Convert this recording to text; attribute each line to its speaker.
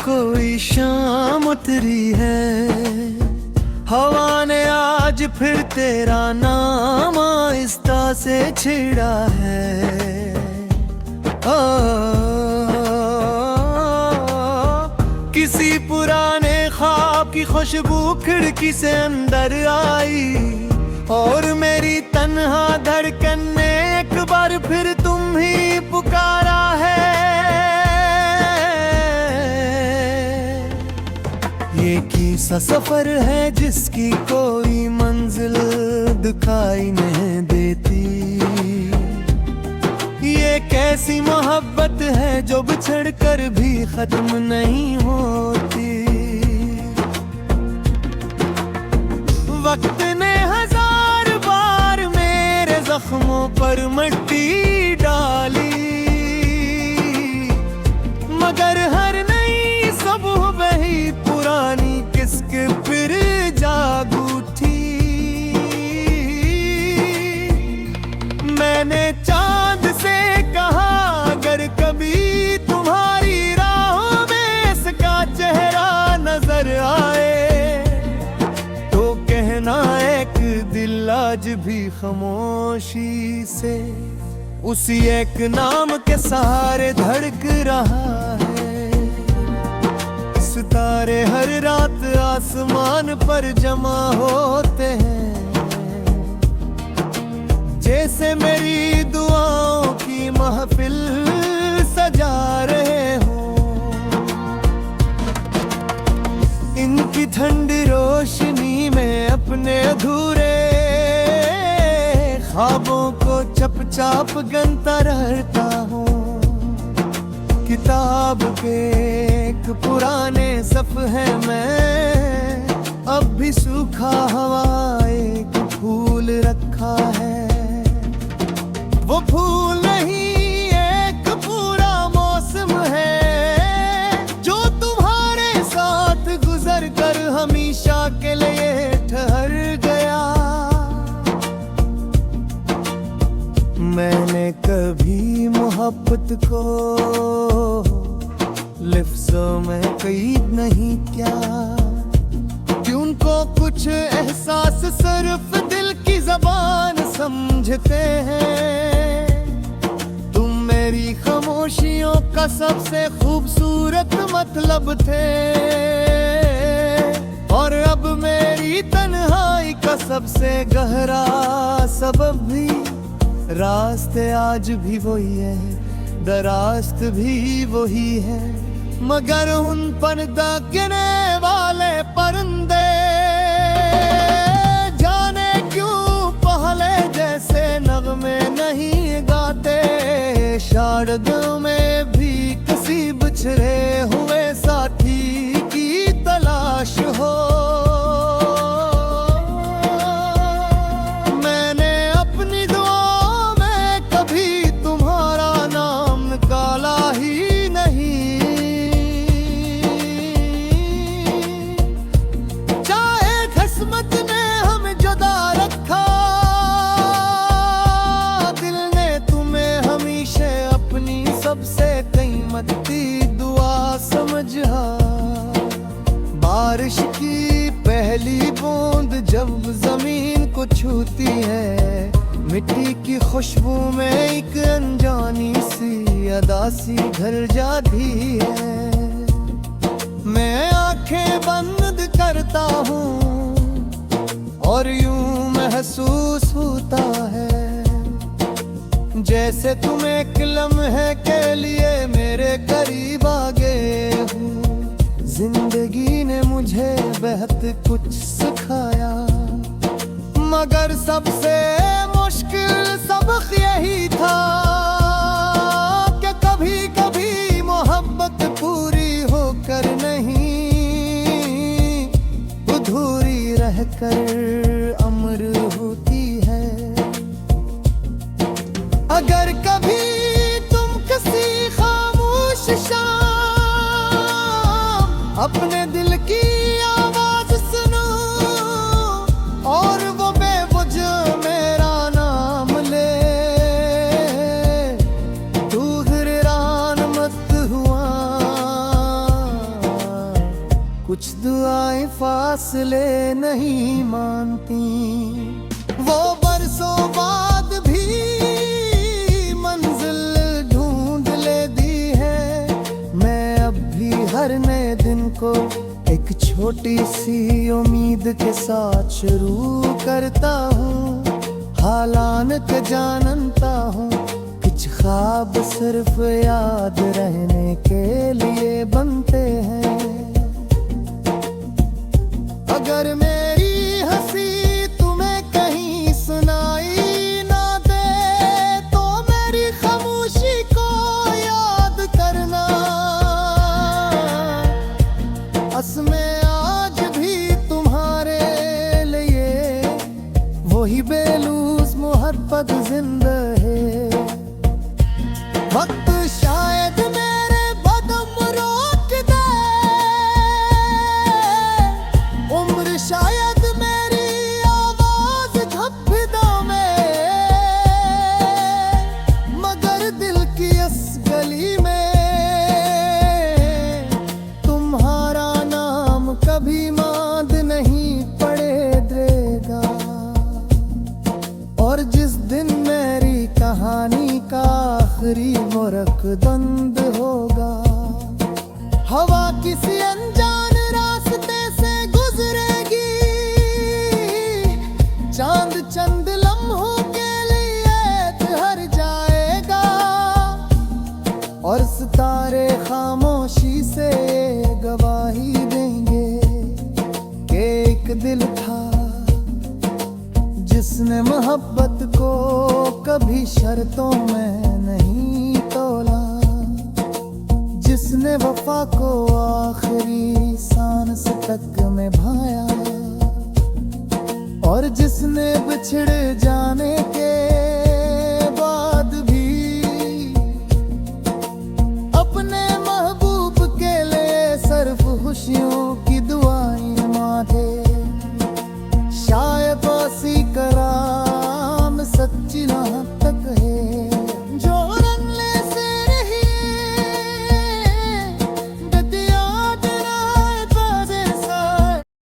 Speaker 1: कोई शाम उतरी है, हवा ने आज फिर तेरा नाम आहिस्ता से छेड़ा है। किसी पुराने ख्वाब की खुशबू खिड़की से अंदर आई, और मेरी तन्हा धड़कन ने एक बार फिर तुम ही पुकारा है। ये कैसा सफर है जिसकी कोई मंजिल दिखाई नहीं देती, ये कैसी मोहब्बत है जो बिछड़ कर भी खत्म नहीं होती। वक्त ने हजार बार मेरे जख्मों पर मिट्टी डाली, मगर हर नई सुबह वही पुरानी किसके फिर जाग उठी। मैंने चांद से कहा अगर कभी तुम्हारी राहों में इसका चेहरा नजर आए, तो कहना एक दिल आज भी खामोशी से उसी एक नाम के सहारे धड़क रहा है। सितारे हर रात आसमान पर जमा होते हैं, जैसे मेरी दुआओं की महफिल सजा रहे हो। इनकी ठंडी रोशनी में अपने अधूरे ख्वाबों को चपचाप गनता रहता हूँ। किताब के एक पुराने सफ़हे में अब भी सूखा हवा एक फूल रखा है। वो फूल नहीं एक पूरा मौसम है जो तुम्हारे साथ गुजर कर हमेशा के लिए ठहर गया। मैंने कभी मोहब्बत को लफ्ज़ों में कैद नहीं किया, कि उनको कुछ एहसास सिर्फ दिल की ज़बान समझते हैं। तुम मेरी खामोशियों का सबसे खूबसूरत मतलब थे, और अब मेरी तन्हाई का सबसे गहरा सबब भी। रास्ते आज भी वही है, दरास्त भी वही है, मगर उन पर दागने वाले परिंदे जाने क्यों पहले जैसे नगमे नहीं गाते। शायद में भी किसी बिछड़े हुए साथी की तलाश हो। मैंने अपनी दुआओं में कभी तुम्हारा नाम निकाला ही नहीं, चाहे किस्मत ने हमें जुदा रखा, दिल ने तुम्हें हमेशा अपनी सबसे कीमती दुआ समझा। बारिश की पहली बूंद जब जमीन को छूती है, मिट्टी की खुशबू में एक अनजानी सी अदासी घर जाती है। मैं आंखें बंद करता हूँ और यूं महसूस होता है जैसे तुम एक लम्हे के लिए मेरे करीब आ गए हो। जिंदगी ने मुझे बहुत कुछ सिखाया, मगर सबसे मुश्किल सबक यही था कि कभी कभी मोहब्बत पूरी होकर नहीं, अधूरी रहकर अमर होती है। अगर कभी तुम किसी खामोश शाम अपने दिल की आवाज सुनो, और वो बेवज मेरा नाम ले, तू हैरान मत हुआ दुआएं फासले नहीं मानती। वो बरसों बाद भी मंजिल ढूंढ लेती है। मैं अब भी हर नए दिन को एक छोटी सी उम्मीद के साथ शुरू करता हूँ। हालात जानता हूँ कुछ ख्वाब सिर्फ याद रहने के लिए बनते हैं। अगर मेरी हंसी तुम्हें कहीं सुनाई ना दे तो मेरी खामोशी को याद करना। असमें आज भी तुम्हारे लिए वही बेलूस मोहब्बत जिंदा है। वक्त शायद मेरे कदम रोक दे, उम्र शायद मेरी आवाज झप दमे, मगर दिल की इस गली में तुम्हारा नाम कभी मांद नहीं पड़ेगा। और जिस दिन मेरी कहानी का आखिरी मुरकदंद होगा, हवा किसी अनजान रास्ते से गुजरेगी। चांद चंद लम्हों के लिए ठहर जाएगा और सितारे खामोशी से गवाही देंगे कि एक दिल था जिसने मोहब्बत को कभी शर्तों में नहीं तोला, जिसने वफा को आखिरी सांस तक में भाया और जिसने बिछड़ जाने के बाद भी अपने महबूब के लिए सिर्फ खुशियों